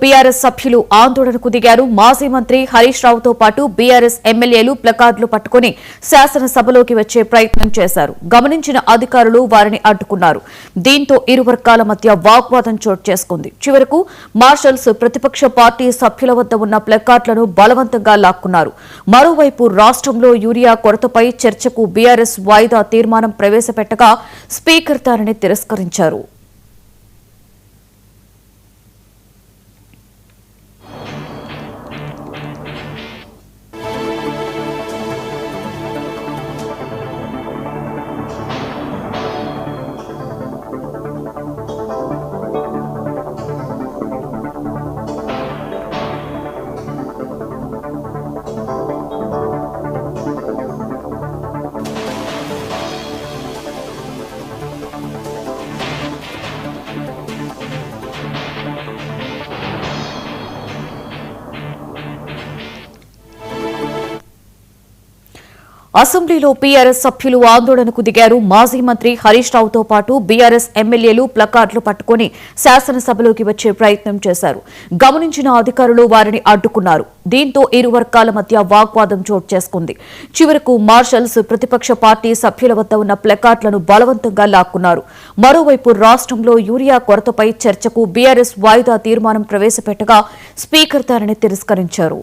BRS సభ్యులు ఆందోళనకు దిగారు. మాజీ మంత్రి హరీష్ రావుతో పాటు బీఆర్ఎస్ ఎమ్మెల్యేలు ప్లకార్డులు పట్టుకుని శాసనసభలోకి వచ్చే ప్రయత్నం చేశారు. గమనించిన అధికారులు వారిని అడ్డుకున్నారు. దీంతో ఇరు వర్గాల మధ్య వాగ్వాదం చోటు చేసుకుంది. చివరకు మార్షల్స్ ప్రతిపక్ష పార్టీ సభ్యుల వద్ద ఉన్న ప్లకార్డులను బలవంతంగా లాక్కున్నారు. మరోవైపు రాష్ట్రంలో యూరియా కొరతపై చర్చకు బీఆర్ఎస్ వాయిదా తీర్మానం ప్రవేశపెట్టగా స్పీకర్ దానిని తిరస్కరించారు. అసెంబ్లీలో బీఆర్ఎస్ సభ్యులు ఆందోళనకు దిగారు. మాజీ మంత్రి హరీష్ రావుతో పాటు బీఆర్ఎస్ ఎమ్మెల్యేలు ప్లకార్డులు పట్టుకుని శాసనసభలోకి వచ్చే ప్రయత్నం చేశారు. గమనించిన అధికారులు వారిని అడ్డుకున్నారు. దీంతో ఇరు వర్గాల మధ్య వాగ్వాదం చోటు చేసుకుంది. చివరకు మార్షల్స్ ప్రతిపక్ష పార్టీ సభ్యుల వద్ద ఉన్న ప్లకార్డులను బలవంతంగా లాక్కున్నారు. మరోవైపు రాష్ట్రంలో యూరియా కొరతపై చర్చకు బీఆర్ఎస్ వాయిదా తీర్మానం ప్రవేశపెట్టగా స్పీకర్ దానిని తిరస్కరించారు.